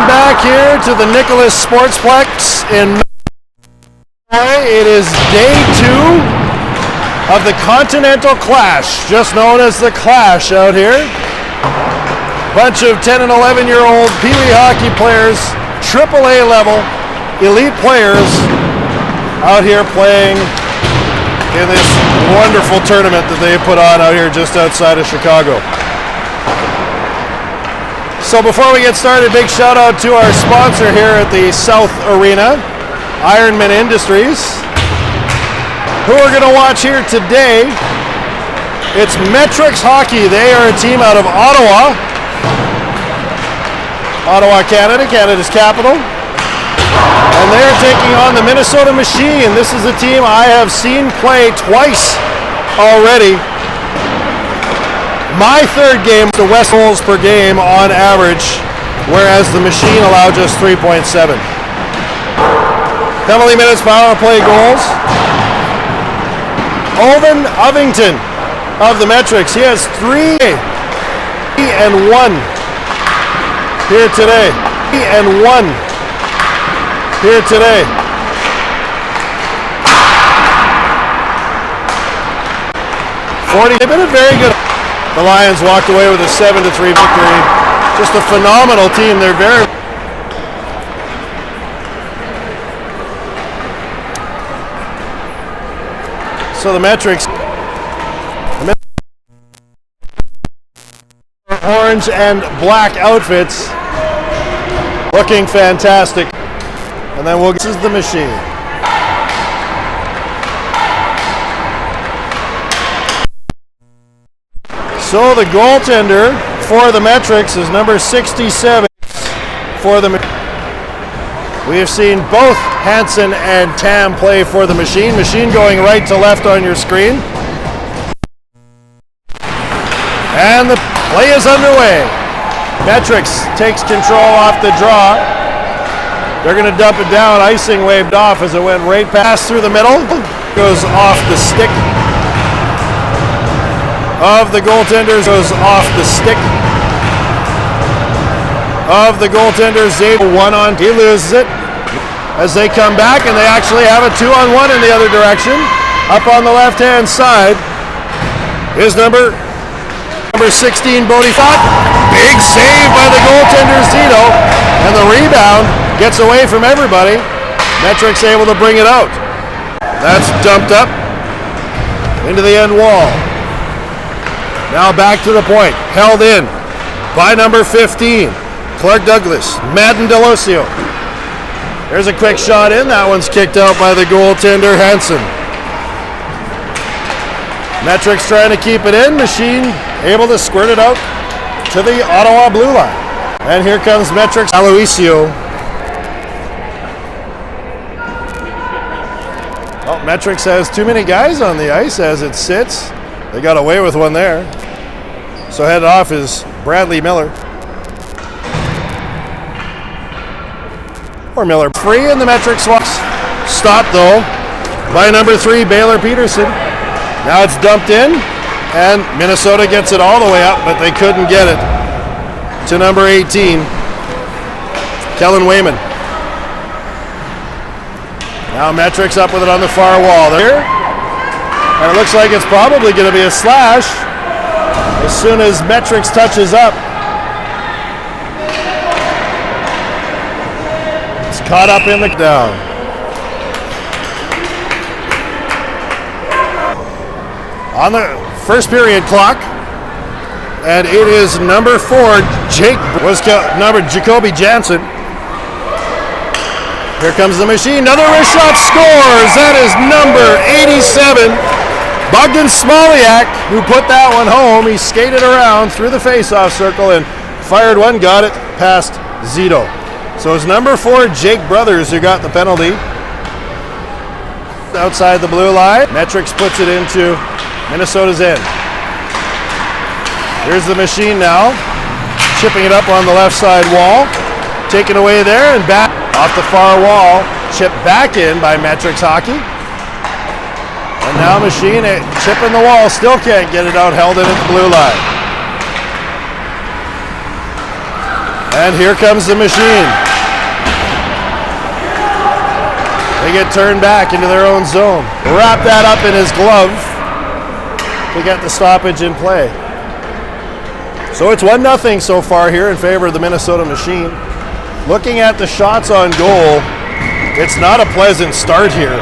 back here to the Nicholas Sportsplex in It is day 2 of the Continental Clash, just known as the Clash out here. Bunch of 10 and 11-year-old Pee Wee hockey players, AAA level, elite players out here playing in this wonderful tournament that they put on out here just outside of Chicago. So before we get started, big shout out to our sponsor here at the South Arena, Ironman Industries. Who we're going to watch here today, it's Metrix Hockey. They are a team out of Ottawa, Canada, Canada's capital. And they're taking on the Minnesota Machine. This is a team I have seen play twice already. My third game, the West goals per game on average, whereas the Machine allowed just 3.7. Penalty minutes, power play goals. Owen Ovington of the Metrix. He has 3 and 1 here today. 3 and 1 here today. They've been a very good. The Lions walked away with a 7-3 victory. Just a phenomenal team. They're very. So the Metrix. Orange and black outfits. Looking fantastic. And then this is the Machine. So the goaltender for the Metrix is number 67 for the. We have seen both Hansen and Tam play for the Machine. Machine going right to left on your screen. And the play is underway. Metrix takes control off the draw. They're going to dump it down. Icing waved off as it went right past through the middle. Goes off the stick of the goaltenders. Goes off the stick of the goaltenders. Xavier 1-on. He loses it as they come back, and they actually have a 2-on-1 in the other direction. Up on the left-hand side is number 16, Bodie Fott. Big save by the goaltender, Zito. And the rebound gets away from everybody. Metrix able to bring it out. That's dumped up into the end wall. Now back to the point. Held in by number 15, Clark Douglas. Madden Delosio. There's a quick shot in. That one's kicked out by the goaltender, Hansen. Metrix trying to keep it in. Machine able to squirt it out to the Ottawa blue line. And here comes Metrix. Aloisio. Oh, Metrix has too many guys on the ice as it sits. They got away with one there. So headed off is Bradley Miller. Or Miller. Free in the Metrix slots. Stopped though by number 3, Baylor Peterson. Now it's dumped in, and Minnesota gets it all the way up, but they couldn't get it to number 18, Kellen Wayman. Now Metrix up with it on the far wall there. And it looks like it's probably going to be a slash as soon as Metrix touches up. It's caught up in the down. On the first period clock, and it is number 4, Jacoby Jansen. Here comes the Machine. Another wrist shot, scores. That is number 87, Bogdan Smoliak, who put that one home. He skated around through the face-off circle and fired one, got it past Zito. So it's number 4, Jake Brothers, who got the penalty. Outside the blue line, Metrix puts it into Minnesota's end. Here's the Machine now, chipping it up on the left side wall. Taken away there and back off the far wall, chipped back in by Metrix Hockey. And now Machine chipping the wall, still can't get it out, held in at the blue line. And here comes the machine. They get turned back into their own zone. Wrap that up in his glove to get the stoppage in play. So it's 1-0 so far here in favor of the Minnesota Machine. Looking at the shots on goal, it's not a pleasant start here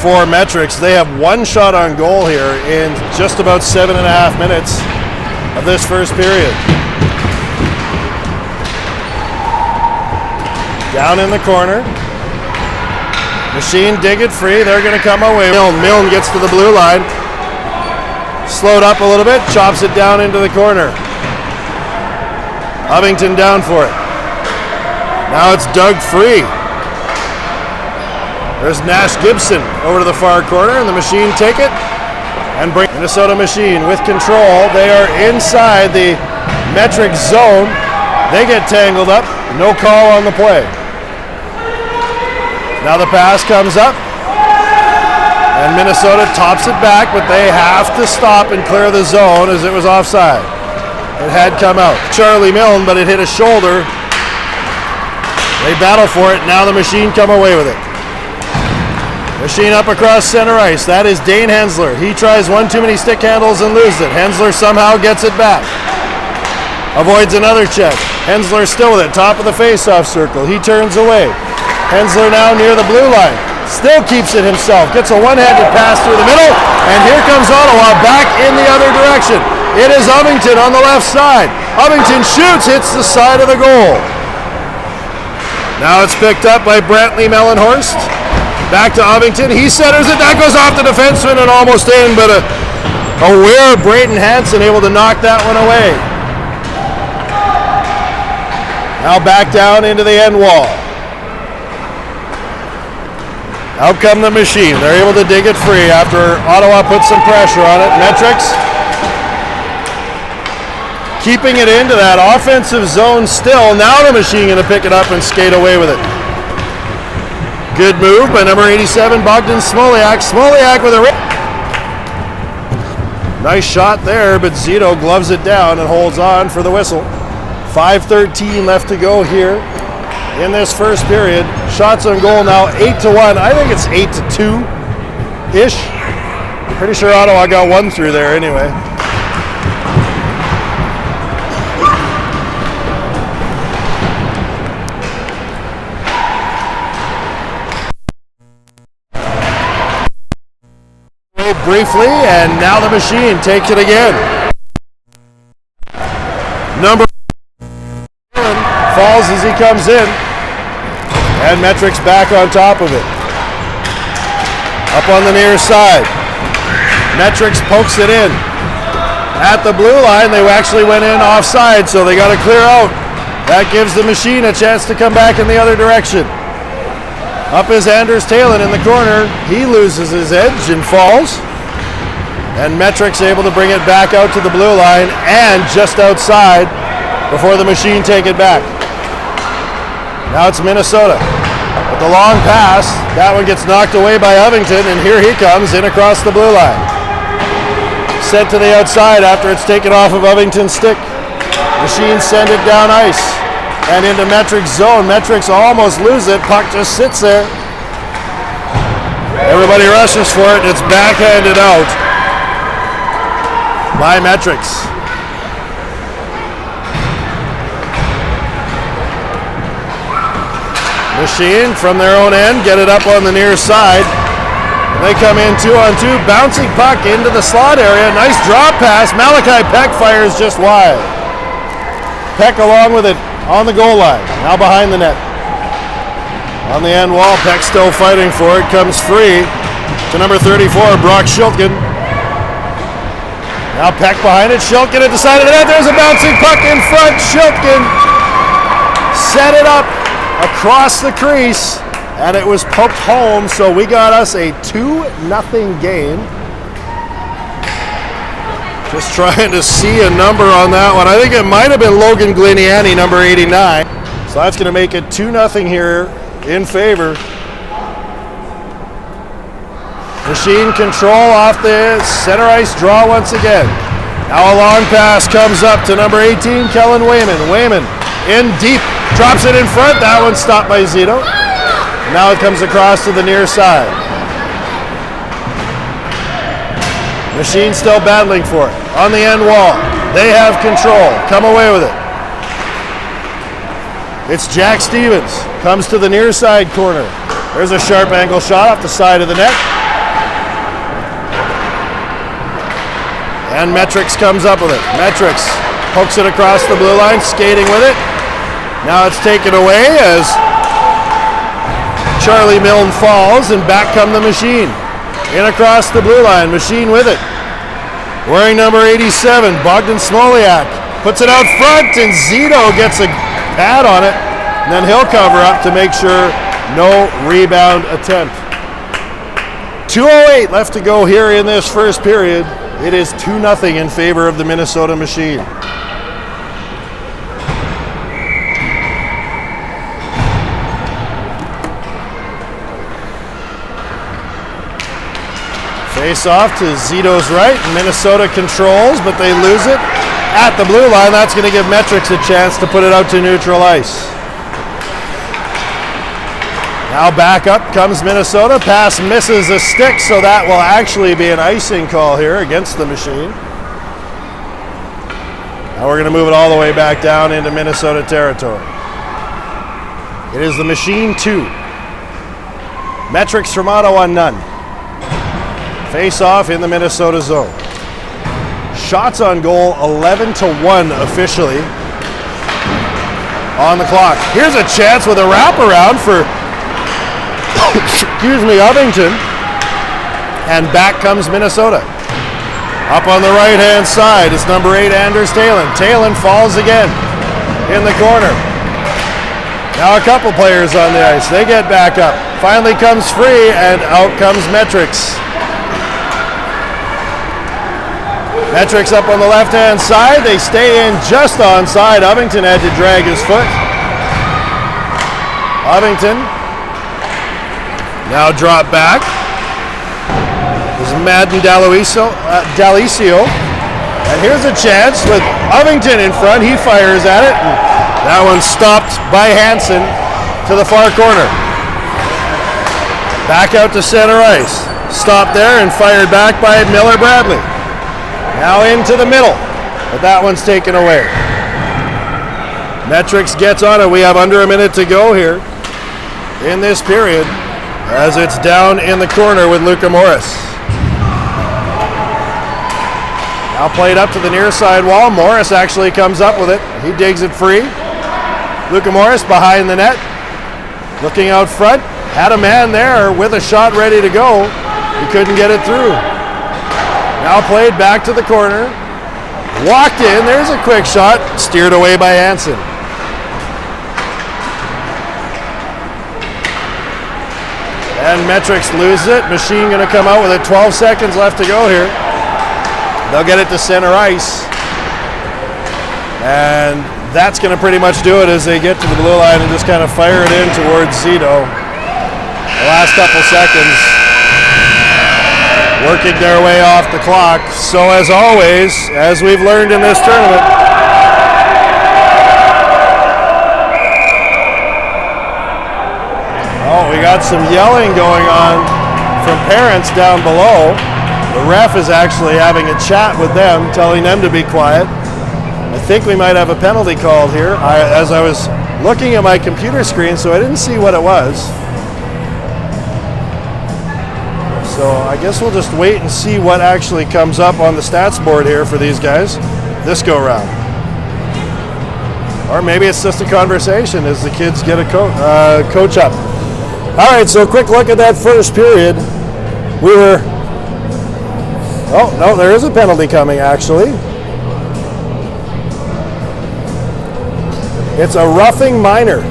for Metrix. They have 1 shot on goal here in just about 7.5 minutes of this first period. Down in the corner. Machine dig it free. They're going to come away. Milne gets to the blue line. Slowed up a little bit. Chops it down into the corner. Ovington down for it. Now it's dug free. There's Nash Gibson over to the far corner, and the Machine take it and bring Minnesota Machine with control. They are inside the Metrix zone. They get tangled up. No call on the play. Now the pass comes up, and Minnesota tops it back, but they have to stop and clear the zone as it was offside. It had come out. Charlie Milne, but it hit a shoulder. They battle for it. Now the Machine come away with it. Machine up across center ice. That is Dane Hensler. He tries one too many stick handles and loses it. Hensler somehow gets it back. Avoids another check. Hensler still with it. Top of the face-off circle. He turns away. Hensler now near the blue line. Still keeps it himself. Gets a one-handed pass through the middle. And here comes Ottawa back in the other direction. It is Ovington on the left side. Ovington shoots, hits the side of the goal. Now it's picked up by Brantley Mellenhorst. Back to Ovington. He centers it. That goes off the defenseman and almost in, but aware of Braden Hansen able to knock that one away. Now back down into the end wall. Out come the Machine. They're able to dig it free after Ottawa put some pressure on it. Metrix keeping it into that offensive zone still. Now the Machine going to pick it up and skate away with it. Good move by number 87, Bogdan Smoliak. Smoliak with a rip. Nice shot there, but Zito gloves it down and holds on for the whistle. 5:13 left to go here in this first period. Shots on goal now 8-1. I think it's 8-2-ish. Pretty sure Ottawa got one through there anyway. Briefly, and now the Machine takes it again. Number 1 falls as he comes in, and Metrix back on top of it. Up on the near side. Metrix pokes it in. At the blue line, they actually went in offside, so they got to clear out. That gives the Machine a chance to come back in the other direction. Up is Anders Talon in the corner. He loses his edge and falls. And Metrix able to bring it back out to the blue line and just outside before the Machine take it back. Now it's Minnesota. With the long pass, that one gets knocked away by Ovington, and here he comes in across the blue line. Sent to the outside after it's taken off of Ovington's stick. Machine send it down ice and into Metrix zone. Metrix almost lose it. Puck just sits there. Everybody rushes for it, and it's backhanded out by Metrix. Machine from their own end, get it up on the near side. They come in 2-on-2, bouncing puck into the slot area. Nice drop pass. Malachi Peck fires just wide. Peck along with it on the goal line, now behind the net. On the end wall, Peck still fighting for it, comes free to number 34, Brock Schiltgen. Now Peck behind it, Schiltgen at the side of the net, there's a bouncing puck in front, Schiltgen set it up across the crease, and it was poked home, so we got us a 2-0 game. Just trying to see a number on that one. I think it might have been Logan Gliniani, number 89. So that's going to make it 2-0 here in favor. Machine control off the center ice draw once again. Now a long pass comes up to number 18, Kellen Wayman. Wayman in deep, drops it in front. That one's stopped by Zito. Now it comes across to the near side. Machine still battling for it. On the end wall. They have control. Come away with it. It's Jack Stevens. Comes to the near side corner. There's a sharp angle shot off the side of the net. And Metrix comes up with it. Metrix pokes it across the blue line, skating with it. Now it's taken away as Charlie Milne falls, and back come the Machine. In across the blue line, Machine with it. Wearing number 87, Bogdan Smoliak. Puts it out front, and Zito gets a pad on it. And then he'll cover up to make sure no rebound attempt. 2:08 left to go here in this first period. It is 2-0 in favor of the Minnesota Machine. Face off to Zito's right. Minnesota controls, but they lose it at the blue line. That's going to give Metrix a chance to put it out to neutral ice. Now back up comes Minnesota. Pass misses a stick, so that will actually be an icing call here against the Machine. Now we're going to move it all the way back down into Minnesota territory. It is the Machine 2. Metrix from Ottawa, none. Face off in the Minnesota zone. Shots on goal 11-1 officially on the clock. Here's a chance with a wraparound for Ovington, and back comes Minnesota. Up on the right-hand side is number 8, Anders Talon. Talon falls again in the corner. Now a couple players on the ice. They get back up. Finally comes free, and out comes Metrix. Metrix up on the left-hand side. They stay in just onside. Ovington had to drag his foot. Ovington now drop back. There's Madden D'Alicio. And here's a chance with Ovington in front. He fires at it. And that one's stopped by Hansen to the far corner. Back out to center ice. Stopped there and fired back by Miller Bradley. Now into the middle, but that one's taken away. Metrix gets on it. We have under a minute to go here in this period as it's down in the corner with Luca Morris. Now played up to the near side wall. Morris actually comes up with it. He digs it free. Luca Morris behind the net, looking out front. Had a man there with a shot ready to go. He couldn't get it through. Now played back to the corner. Walked in. There's a quick shot. Steered away by Hansen. And Metrix loses it. Machine going to come out with it. 12 seconds left to go here. They'll get it to center ice. And that's going to pretty much do it as they get to the blue line and just kind of fire it in towards Zito. The last couple seconds working their way off the clock. So as always, as we've learned in this tournament, we got some yelling going on from parents down below. The ref is actually having a chat with them, telling them to be quiet. I think we might have a penalty called here. As I was looking at my computer screen, so I didn't see what it was. So I guess we'll just wait and see what actually comes up on the stats board here for these guys this go round. Or maybe it's just a conversation as the kids get a coach up. All right, so a quick look at that first period. Oh, no, there is a penalty coming, actually. It's a roughing minor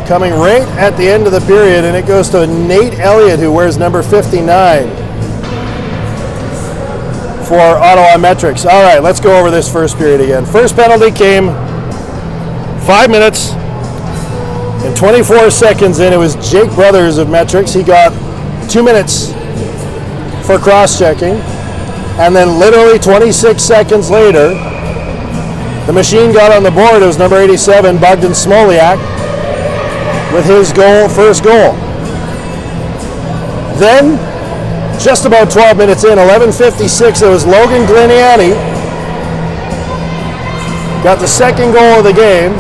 coming right at the end of the period, and it goes to Nate Elliott, who wears number 59 for Ottawa Metrix. All right, let's go over this first period again. First penalty came 5 minutes and 24 seconds in. It was Jake Brothers of Metrix. He got 2 minutes for cross-checking. And then literally 26 seconds later, The Machine got on the board. It was number 87, Bogdan Smoliak, with his first goal. Then, just about 12 minutes in, 11:56, it was Logan Gliniani. Got the second goal of the game.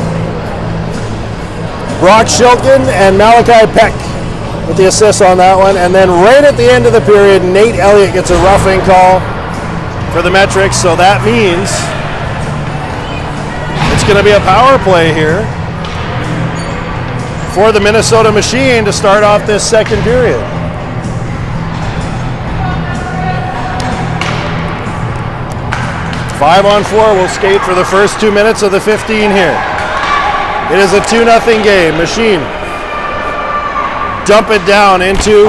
Brock Shilkin and Malachi Peck with the assist on that one. And then right at the end of the period, Nate Elliott gets a roughing call for the Metrix. So that means it's going to be a power play here for the Minnesota Machine to start off this second period. Five on four will skate for the first 2 minutes of the 15 here. It is a 2-0 game. Machine dump it down into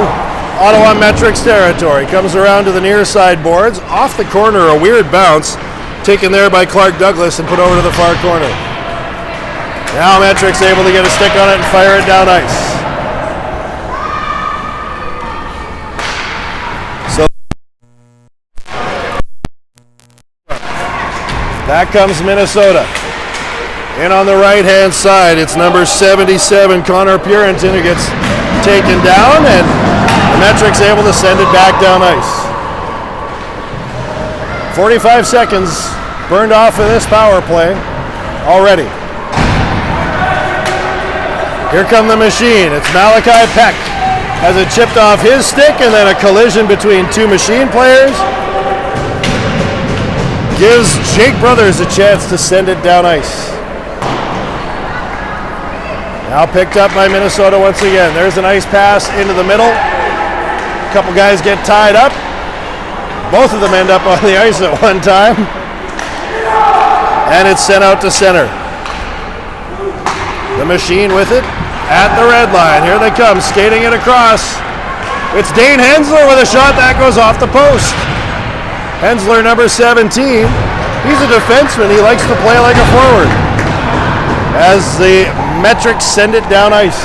Ottawa Metrix territory. Comes around to the near side boards. Off the corner, a weird bounce taken there by Clark Douglas and put over to the far corner. Now Metrix able to get a stick on it and fire it down ice. Back comes Minnesota. In on the right-hand side, it's number 77, Connor Purinton, who gets taken down, and the Metrix able to send it back down ice. 45 seconds burned off of this power play already. Here come the Machine. It's Malachi Peck. Has it chipped off his stick, and then a collision between two Machine players. Gives Jake Brothers a chance to send it down ice. Now picked up by Minnesota once again. There's a nice pass into the middle. A couple guys get tied up. Both of them end up on the ice at one time. And it's sent out to center. The Machine with it at the red line. Here they come, skating it across. It's Dane Hensler with a shot that goes off the post. Hensler, number 17, he's a defenseman. He likes to play like a forward. As the Metrics send it down ice.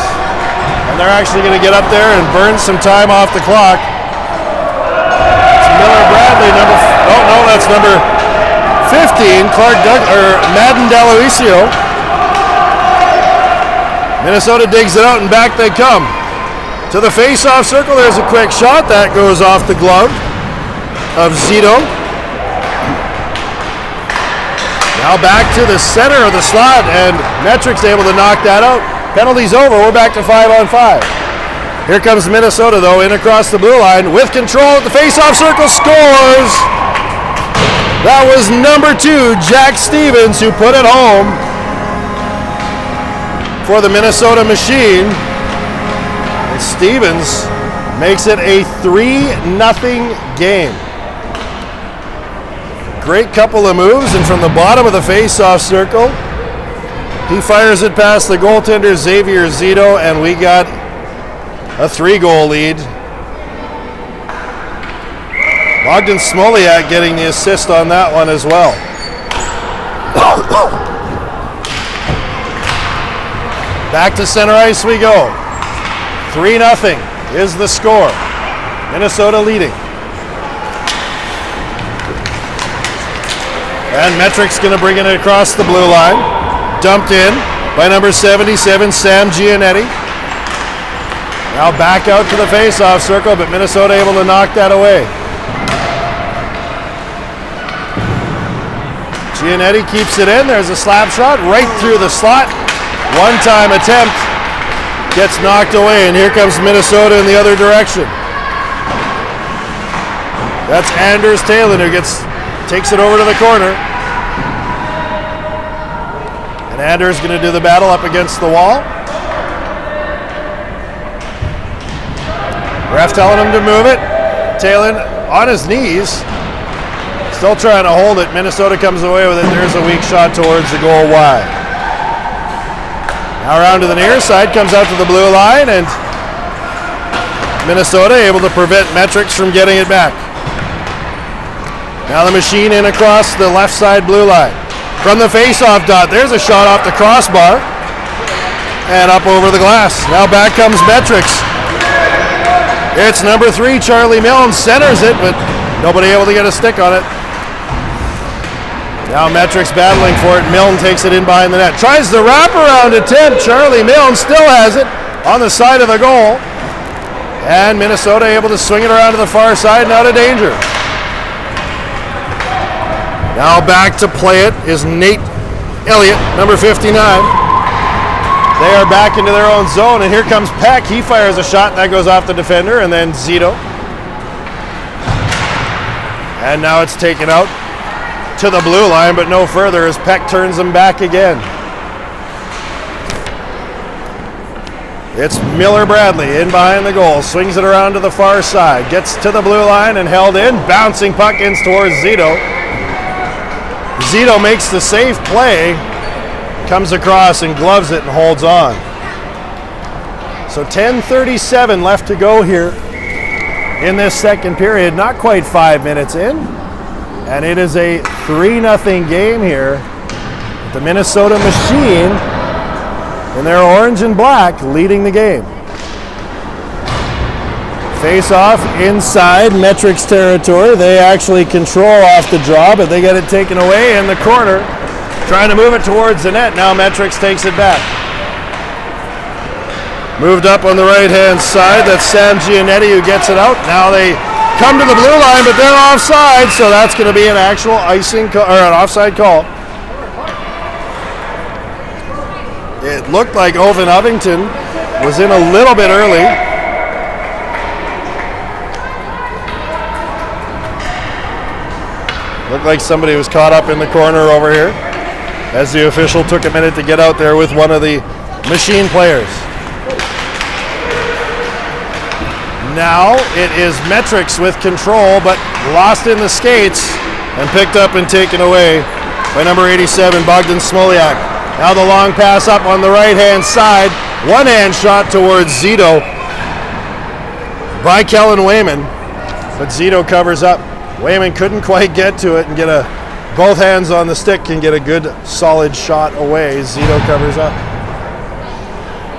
And they're actually going to get up there and burn some time off the clock. It's Miller Bradley, that's number 15, Madden Deloisio. Minnesota digs it out and back they come. To the face-off circle, there's a quick shot. That goes off the glove of Zito. Now back to the center of the slot, and Metrix able to knock that out. Penalty's over. We're back to 5 on 5. Here comes Minnesota, though, in across the blue line with control at the face-off circle. Scores! That was number 2, Jack Stevens, who put it home for the Minnesota Machine. And Stevens makes it a 3-0 game. Great couple of moves, and from the bottom of the face-off circle, he fires it past the goaltender Xavier Zito, and we got a 3-goal lead. Bogdan Smoliak getting the assist on that one as well. Back to center ice we go. 3-0 is the score. Minnesota leading. And Metric's going to bring it across the blue line. Dumped in by number 77, Sam Gianetti. Now back out to the face-off circle, but Minnesota able to knock that away. Gianetti keeps it in. There's a slap shot right through the slot. One-time attempt gets knocked away, and here comes Minnesota in the other direction. That's Anders Talon who takes it over to the corner. And Anders going to do the battle up against the wall. Ref telling him to move it. Talon on his knees. Still trying to hold it. Minnesota comes away with it. There's a weak shot towards the goal wide. Now around to the near side. Comes out to the blue line. And Minnesota able to prevent Metrix from getting it back. Now the Machine in across the left side blue line. From the face-off dot, there's a shot off the crossbar. And up over the glass. Now back comes Metrix. It's number 3, Charlie Milne, centers it, but nobody able to get a stick on it. Now Metrix battling for it. Milne takes it in behind the net. Tries the wraparound attempt. Charlie Milne still has it on the side of the goal. And Minnesota able to swing it around to the far side and out of danger. Now back to play it is Nate Elliott, number 59. They are back into their own zone, and here comes Peck. He fires a shot that goes off the defender, and then Zito. And now it's taken out to the blue line, but no further as Peck turns them back again. It's Miller Bradley in behind the goal, swings it around to the far side, gets to the blue line and held in, bouncing puck in towards Zito. Zito makes the safe play, comes across and gloves it and holds on. So 10:37 left to go here in this second period, not quite 5 minutes in. And it is a 3-0 game here. The Minnesota Machine in their orange and black leading the game. Face off inside Metrix territory. They actually control off the draw, but they get it taken away in the corner. Trying to move it towards the net. Now Metrix takes it back. Moved up on the right-hand side. That's Sam Giannetti who gets it out. Now they come to the blue line, but they're offside, so that's going to be an actual icing or an offside call. It looked like Owen Ovington was in a little bit early. Looked like somebody was caught up in the corner over here as the official took a minute to get out there with one of the Machine players. Now it is Metrix with control, but lost in the skates and picked up and taken away by number 87, Bogdan Smoliak. Now the long pass up on the right-hand side. One-hand shot towards Zito by Kellen Wayman, but Zito covers up. Wayman couldn't quite get to it and get both hands on the stick and get a good solid shot away. Zito covers up.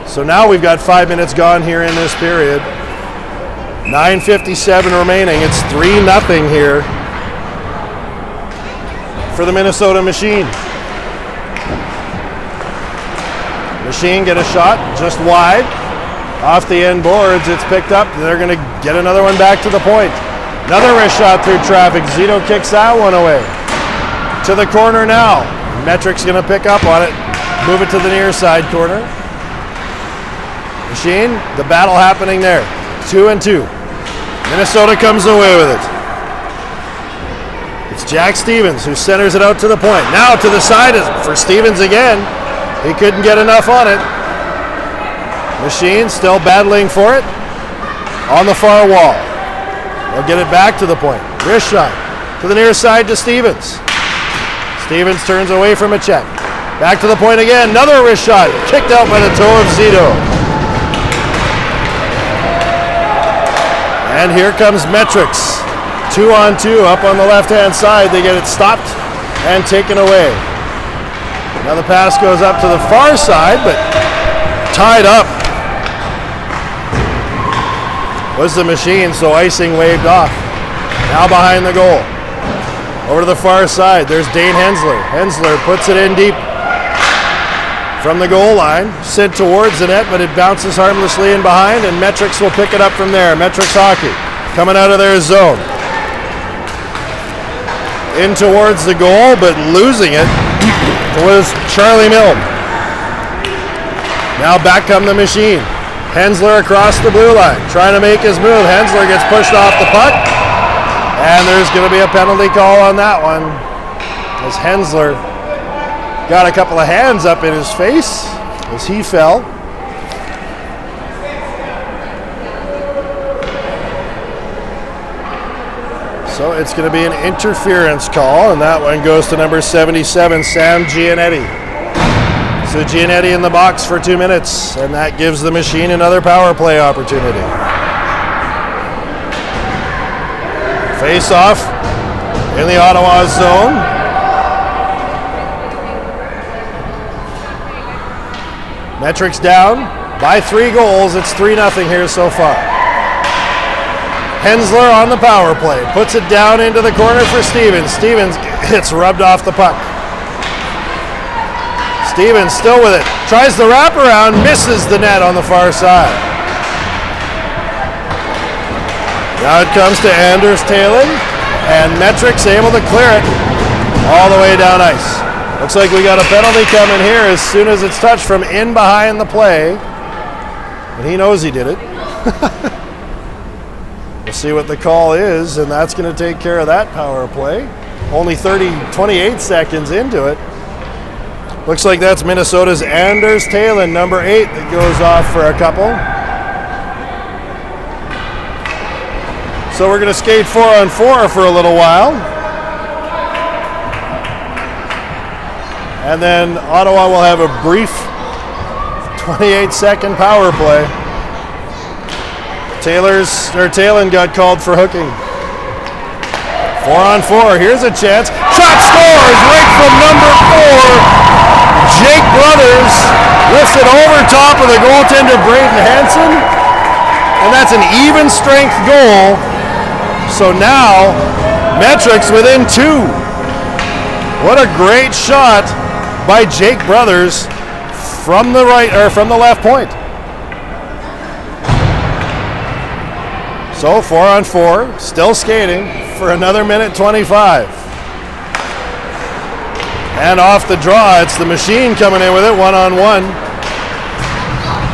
So now we've got 5 minutes gone here in this period. 9:57 remaining. It's 3-0 here for the Minnesota Machine. Machine get a shot just wide. Off the end boards, it's picked up. They're going to get another one back to the point. Another wrist shot through traffic. Zito kicks that one away. To the corner now. Metric's going to pick up on it. Move it to the near side corner. Machine, the battle happening there. 2-2. Minnesota comes away with it. It's Jack Stevens who centers it out to the point. Now to the side for Stevens again. He couldn't get enough on it. Machine still battling for it on the far wall. They'll get it back to the point. Wrist shot to the near side to Stevens. Stevens turns away from a check. Back to the point again. Another wrist shot. Kicked out by the toe of Zito. And here comes Metrix. 2-on-2 up on the left-hand side. They get it stopped and taken away. Now the pass goes up to the far side, but tied up was the Machine, so icing waved off. Now behind the goal. Over to the far side, there's Dane Hensler. Hensler puts it in deep from the goal line, sent towards the net, but it bounces harmlessly in behind, and Metrix will pick it up from there. Metrix hockey coming out of their zone. In towards the goal, but losing it was Charlie Milne. Now back come the Machine. Hensler across the blue line, trying to make his move. Hensler gets pushed off the puck, and there's going to be a penalty call on that one, as Hensler got a couple of hands up in his face as he fell. So it's going to be an interference call, and that one goes to number 77, Sam Giannetti. So Giannetti in the box for 2 minutes, and that gives the Machine another power play opportunity. Face off in the Ottawa zone. Metrix down by 3 goals. It's 3-0 here so far. Hensler on the power play. Puts it down into the corner for Stevens. Stevens gets rubbed off the puck. Stevens still with it. Tries the wraparound. Misses the net on the far side. Now it comes to Anders Talon. And Metrix able to clear it all the way down ice. Looks like we got a penalty coming here as soon as it's touched from in behind the play. And he knows he did it. We'll see what the call is, and that's going to take care of that power play. Only 28 seconds into it. Looks like that's Minnesota's Anders Talon, number 8, that goes off for a couple. So we're going to skate 4-on-4 for a little while. And then Ottawa will have a brief 28-second power play. Talon got called for hooking. 4-on-4, here's a chance. Shot scores right from number 4. Jake Brothers lifts it over top of the goaltender Braden Hansen. And that's an even strength goal. So now, Metrix within 2. What a great shot by Jake Brothers from the left point. So 4-on-4, still skating for another minute 25. And off the draw, it's the machine coming in with it, 1-on-1.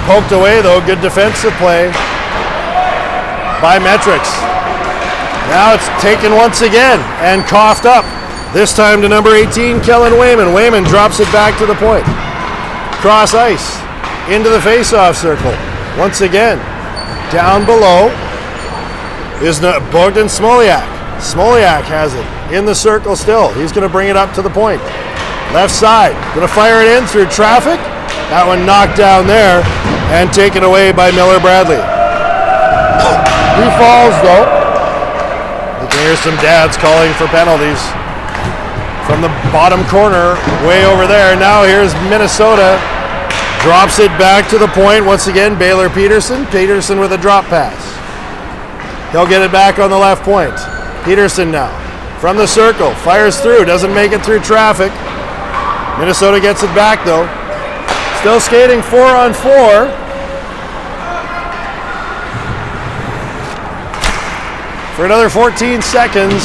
Poked away though, good defensive play by Metrix. Now it's taken once again and coughed up. This time to number 18, Kellen Wayman. Wayman drops it back to the point. Cross ice, into the face-off circle. Once again, down below is Bogdan Smoliak. Smoliak has it in the circle still. He's going to bring it up to the point. Left side, going to fire it in through traffic. That one knocked down there and taken away by Miller Bradley. He falls though. You can hear some dads calling for penalties from the bottom corner way over there. Now here's Minnesota. Drops it back to the point. Once again, Baylor Peterson. Peterson with a drop pass. He'll get it back on the left point. Peterson now from the circle. Fires through. Doesn't make it through traffic. Minnesota gets it back though. Still skating 4-on-4. For another 14 seconds.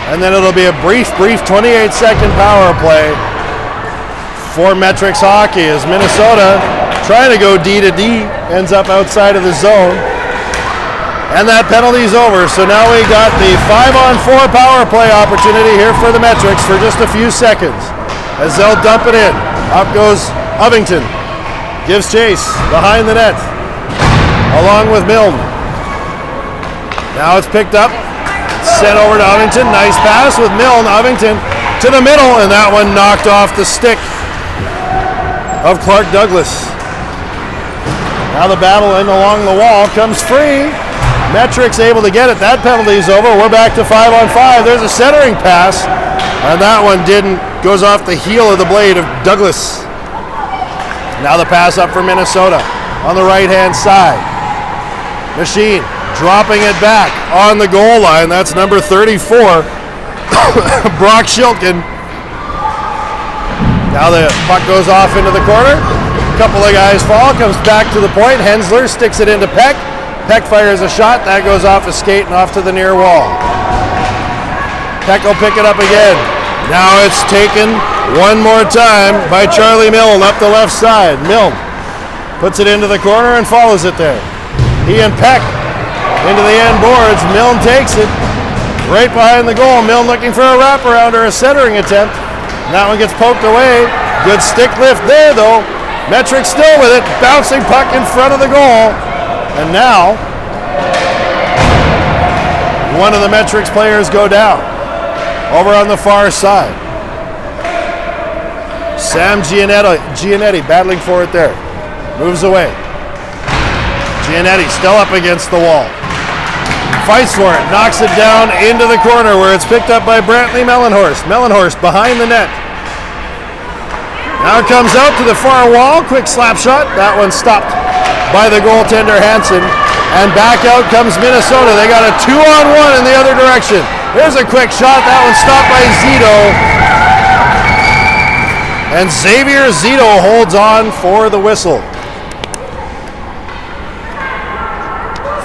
And then it'll be a brief 28-second power play for Metrix Hockey as Minnesota, trying to go D to D, ends up outside of the zone. And that penalty's over. So now we got the 5-on-4 power play opportunity here for the Metrix for just a few seconds. As they'll dump it in. Up goes Ovington. Gives chase behind the net. Along with Milne. Now it's picked up. Sent over to Ovington. Nice pass with Milne. Ovington to the middle. And that one knocked off the stick of Clark Douglas. Now the battle in along the wall comes free. Metrix able to get it. That penalty's over. We're back to 5-on-5. There's a centering pass. And that one didn't. Goes off the heel of the blade of Douglas. Now the pass up for Minnesota on the right-hand side. Machine dropping it back on the goal line. That's number 34, Brock Shilkin. Now the puck goes off into the corner. A couple of guys fall. Comes back to the point. Hensler sticks it into Peck. Peck fires a shot. That goes off a skate and off to the near wall. Peck will pick it up again. Now it's taken one more time by Charlie Milne up the left side. Milne puts it into the corner and follows it there. He and Peck into the end boards. Milne takes it right behind the goal. Milne looking for a wraparound or a centering attempt. And that one gets poked away. Good stick lift there though. Metrix still with it. Bouncing puck in front of the goal. And now one of the Metrix players go down. Over on the far side. Sam Giannetti battling for it there. Moves away. Giannetti still up against the wall. Fights for it. Knocks it down into the corner where it's picked up by Brantley Mellenhorst. Mellenhorst behind the net. Now it comes out to the far wall. Quick slap shot. That one stopped by the goaltender Hansen. And back out comes Minnesota. They got a 2-on-1 in the other direction. Here's a quick shot. That one stopped by Zito. And Xavier Zito holds on for the whistle.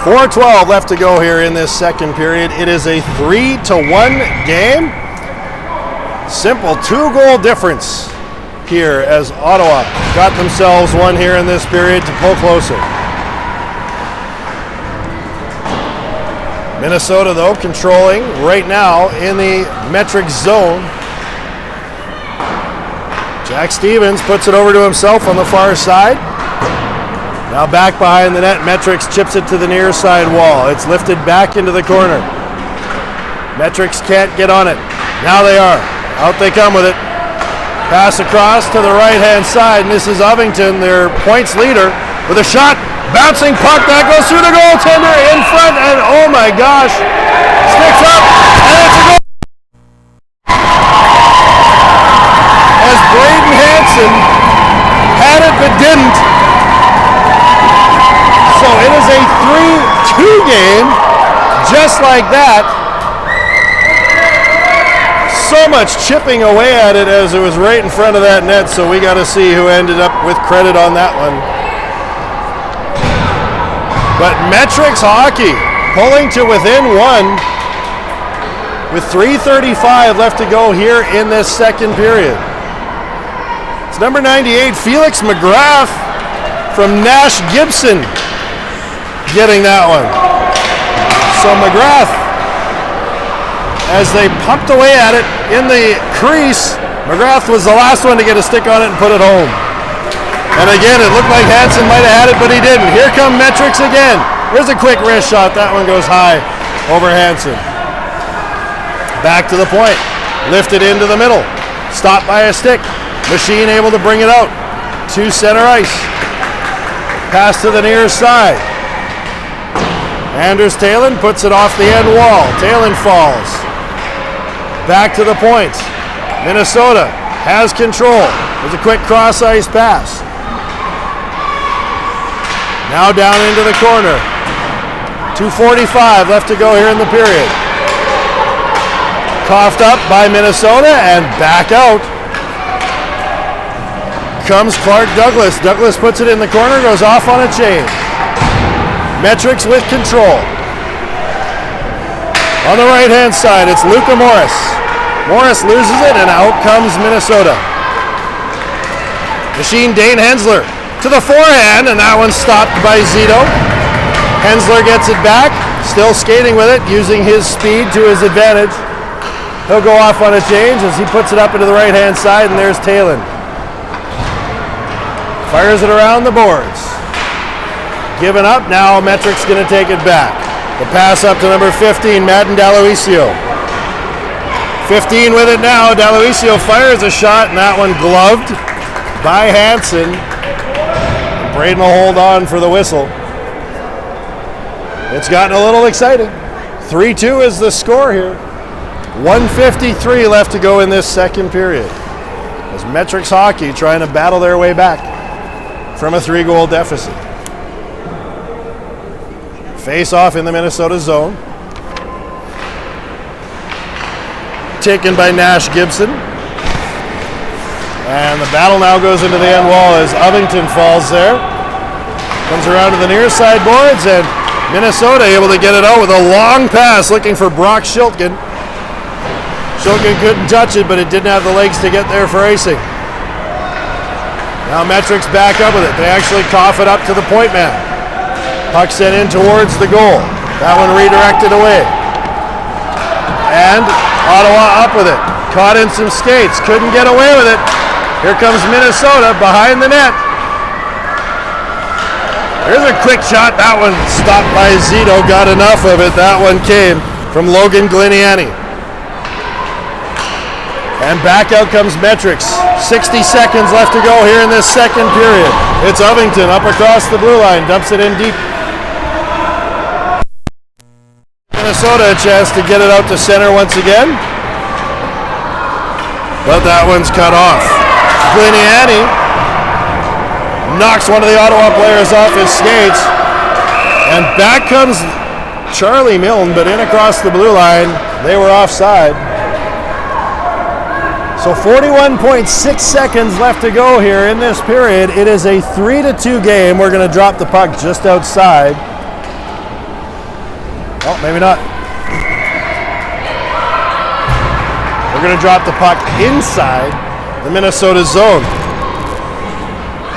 4:12 left to go here in this second period. It is a 3-1 game. Simple 2-goal difference here as Ottawa got themselves one here in this period to pull closer. Minnesota, though, controlling right now in the Metrix zone. Jack Stevens puts it over to himself on the far side. Now back behind the net, Metrix chips it to the near side wall. It's lifted back into the corner. Metrix can't get on it. Now they are. Out they come with it. Pass across to the right-hand side, and this is Ovington, their points leader, with a shot. Bouncing puck that goes through the goaltender in front, and oh my gosh, sticks up, and it's a goal. As Braden Hansen had it but didn't. So it is a 3-2 game, just like that. So much chipping away at it as it was right in front of that net, so we got to see who ended up with credit on that one. But Metrix Hockey pulling to within one with 3:35 left to go here in this second period. It's number 98, Felix McGrath from Nash Gibson getting that one. So McGrath, as they pumped away at it in the crease, McGrath was the last one to get a stick on it and put it home. And again, it looked like Hansen might have had it, but he didn't. Here come Metrix again. There's a quick wrist shot. That one goes high over Hansen. Back to the point. Lifted into the middle. Stopped by a stick. Machine able to bring it out to center ice. Pass to the near side. Anders Talon puts it off the end wall. Talon falls. Back to the point. Minnesota has control. There's a quick cross ice pass. Now down into the corner. 2:45 left to go here in the period. Coughed up by Minnesota and back out comes Clark Douglas. Douglas puts it in the corner, goes off on a chain. Metrix with control. On the right-hand side, it's Luca Morris. Morris loses it, and out comes Minnesota. Machine Dane Hensler to the forehand, and that one's stopped by Zito. Hensler gets it back, still skating with it, using his speed to his advantage. He'll go off on a change as he puts it up into the right-hand side, and there's Talon. Fires it around the boards. Given up, now Metric's going to take it back. The pass up to number 15, Madden Daloisio. 15 with it now. Daloisio fires a shot, and that one gloved by Hansen. Braden will hold on for the whistle. It's gotten a little exciting. 3-2 is the score here. 1:53 left to go in this second period. As Metrix Hockey trying to battle their way back from a 3-goal deficit. Face off in the Minnesota zone. Taken by Nash Gibson. And the battle now goes into the end wall as Ovington falls there. Comes around to the near side boards, and Minnesota able to get it out with a long pass looking for Brock Schiltgen. Schiltgen couldn't touch it, but it didn't have the legs to get there for icing. Now Metrix back up with it. They actually cough it up to the point man. Puck sent in towards the goal. That one redirected away. And Ottawa up with it. Caught in some skates. Couldn't get away with it. Here comes Minnesota behind the net. There's a quick shot. That one stopped by Zito. Got enough of it. That one came from Logan Gliniani. And back out comes Metrix. 60 seconds left to go here in this second period. It's Ovington up across the blue line. Dumps it in deep. Minnesota a chance to get it out to center once again. But that one's cut off. Gliniani knocks one of the Ottawa players off his skates. And back comes Charlie Milne, but in across the blue line. They were offside. So 41.6 seconds left to go here in this period. It is a 3-2 game. We're going to drop the puck just outside. Oh, maybe not. We're going to drop the puck inside the Minnesota zone.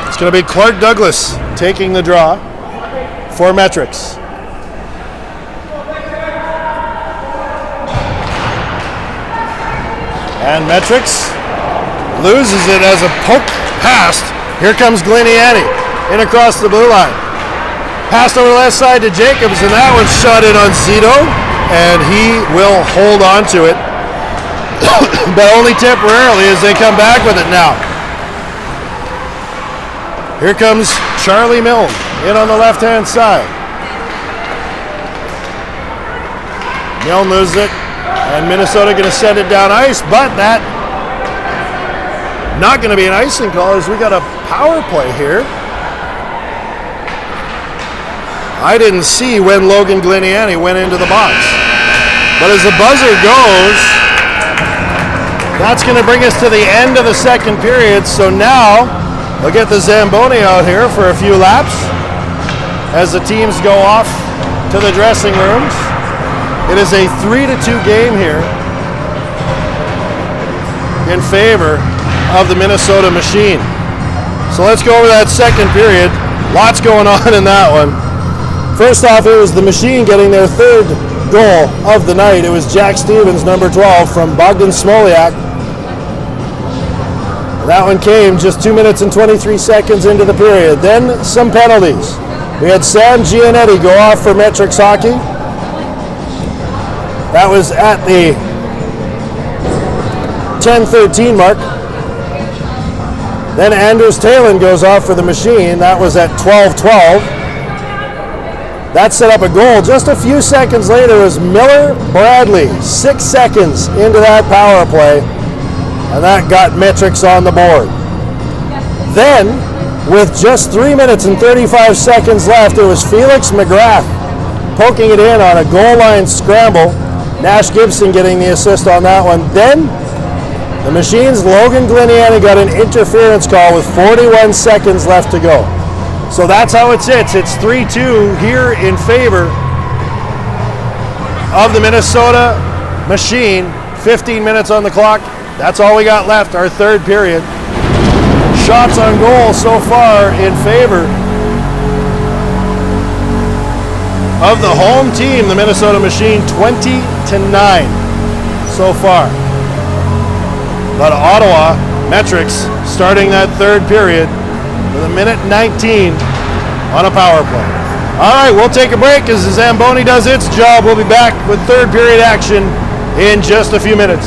It's going to be Clark Douglas taking the draw for Metrix. And Metrix loses it as a poke pass. Here comes Gliniani in across the blue line. Passed over the left side to Jacobs, and that one's shot in on Zito, and he will hold on to it, but only temporarily as they come back with it now. Here comes Charlie Milne in on the left-hand side. Milne loses it, and Minnesota going to send it down ice, but that not going to be an icing call as we got a power play here. I didn't see when Logan Gliniani went into the box. But as the buzzer goes, that's going to bring us to the end of the second period. So now we'll get the Zamboni out here for a few laps as the teams go off to the dressing rooms. It is a 3-2 game here in favor of the Minnesota Machine. So let's go over that second period. Lots going on in that one. First off, it was the Machine getting their third goal of the night. It was Jack Stevens, number 12, from Bogdan Smoliak. That one came just 2 minutes and 23 seconds into the period. Then some penalties. We had Sam Gianetti go off for Metrix Hockey. That was at the 10:13 mark. Then Anders Talon goes off for the Machine. That was at 12:12. That set up a goal. Just a few seconds later was Miller Bradley, 6 seconds into that power play, and that got Metrix on the board. Then, with just 3 minutes and 35 seconds left, it was Felix McGrath poking it in on a goal line scramble. Nash Gibson getting the assist on that one. Then, the Machine's Logan Gliniani got an interference call with 41 seconds left to go. So that's how it sits. It's 3-2 here in favor of the Minnesota Machine. 15 minutes on the clock. That's all we got left, our third period. Shots on goal so far in favor of the home team, the Minnesota Machine, 20-9 so far. But Ottawa, Metrix, starting that third period with a minute 19 on a power play. All right, we'll take a break as the Zamboni does its job. We'll be back with third period action in just a few minutes.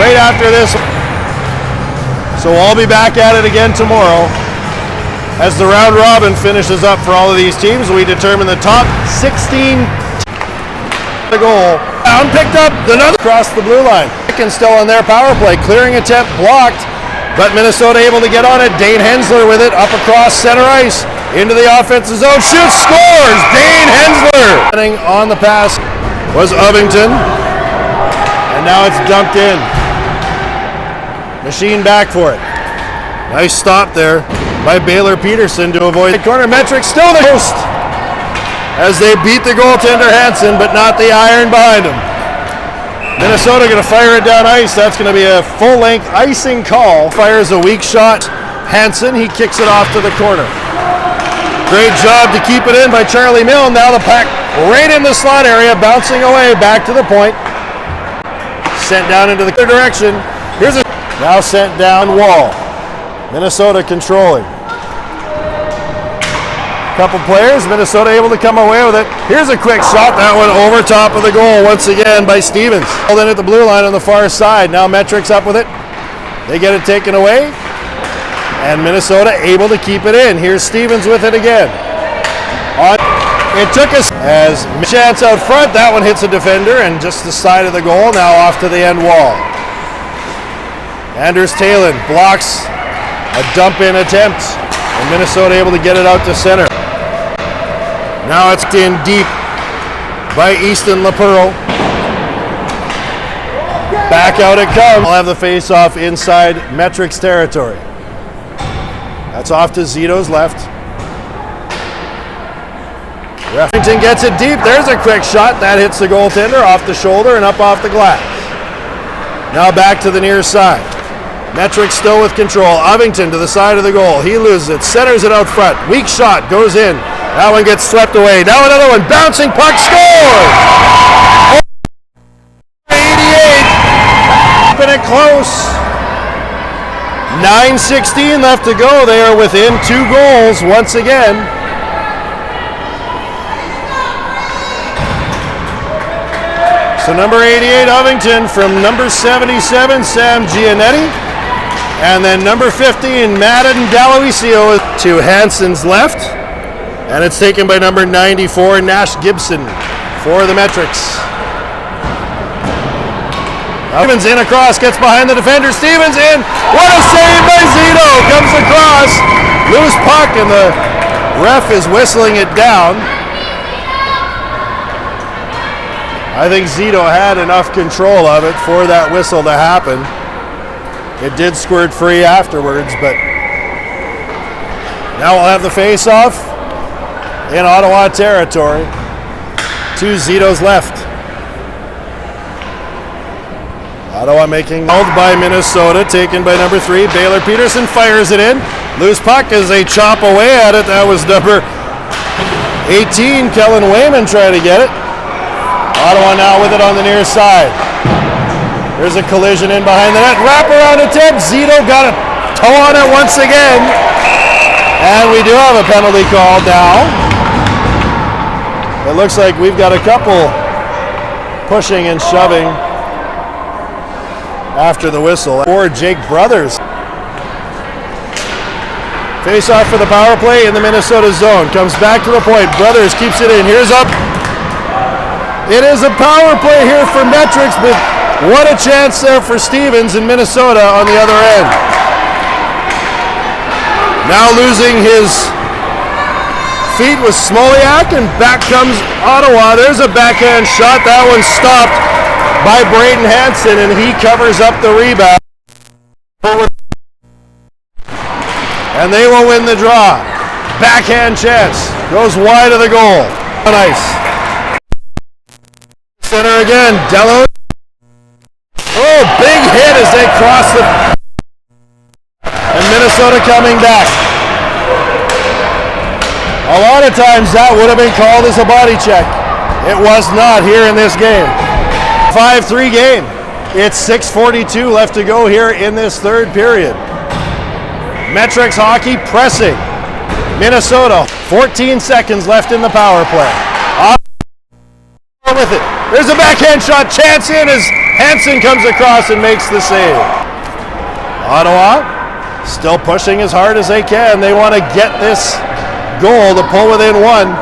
right after this. So I'll be back at it again tomorrow. As the round robin finishes up for all of these teams, we determine the top 16 the goal. Down picked up another across the blue line. Still on their power play. Clearing attempt blocked, but Minnesota able to get on it. Dane Hensler with it up across center ice into the offensive zone. Shoots, scores! Dane Hensler! On the pass was Ovington, and now it's dumped in. Machine back for it. Nice stop there by Baylor Peterson to avoid the corner. Metrix still the host as they beat the goaltender Hansen, but not the iron behind him. Minnesota going to fire it down ice. That's going to be a full-length icing call. Fires a weak shot. Hansen, he kicks it off to the corner. Great job to keep it in by Charlie Milne. Now the puck right in the slot area, bouncing away back to the point. Sent down into the other direction. Here's a now sent down wall. Minnesota controlling. Couple players, Minnesota able to come away with it. Here's a quick shot, that one over top of the goal once again by Stevens. Pulled in at the blue line on the far side. Now Metrix up with it. They get it taken away. And Minnesota able to keep it in. Here's Stevens with it again. It took us as chance out front. That one hits a defender and just the side of the goal. Now off to the end wall. Anders Talon blocks a dump in attempt. And Minnesota able to get it out to center. Now it's in deep by Easton LaPearl. Back out it comes. We'll have the face-off inside Metrix territory. That's off to Zito's left. Reffington gets it deep. There's a quick shot. That hits the goaltender off the shoulder and up off the glass. Now back to the near side. Metrix still with control. Ovington to the side of the goal. He loses it. Centers it out front. Weak shot. Goes in. That one gets swept away. Now another one. Bouncing puck. Scores! 88. Keeping it close. 9:16 left to go. They are within 2 goals once again. So number 88, Ovington, from number 77, Sam Gianetti. And then number 15, Madden Daloisio to Hansen's left. And it's taken by number 94, Nash Gibson for the Metrix. Stevens in across, gets behind the defender. Stevens in. What a save by Zito. Comes across. Loose puck, and the ref is whistling it down. I think Zito had enough control of it for that whistle to happen. It did squirt free afterwards, but now we'll have the face-off in Ottawa territory. 2 Zito's left. Ottawa making held by Minnesota, taken by number 3. Baylor Peterson fires it in. Loose puck as they chop away at it. That was number 18, Kellen Wayman, trying to get it. Ottawa now with it on the near side. There's a collision in behind the net. Wrap around attempt. Zito got a toe on it once again. And we do have a penalty call now. It looks like we've got a couple pushing and shoving after the whistle. For Jake Brothers. Face off for the power play in the Minnesota zone. Comes back to the point. Brothers keeps it in. Here's up. It is a power play here for Metrix, but what a chance there for Stevens in Minnesota on the other end. Now losing his feet with Smoliak, and back comes Ottawa. There's a backhand shot. That one's stopped by Braden Hansen, and he covers up the rebound. And they will win the draw. Backhand chance. Goes wide of the goal. Nice. Center again. Dello. Oh, big hit as they cross the... And Minnesota coming back. A lot of times that would have been called as a body check. It was not here in this game. 5-3 game. It's 6:42 left to go here in this third period. Metrix hockey pressing. Minnesota, 14 seconds left in the power play. With it. There's a backhand shot. Chance in as Hansen comes across and makes the save. Ottawa still pushing as hard as they can. They want to get this goal to pull within one.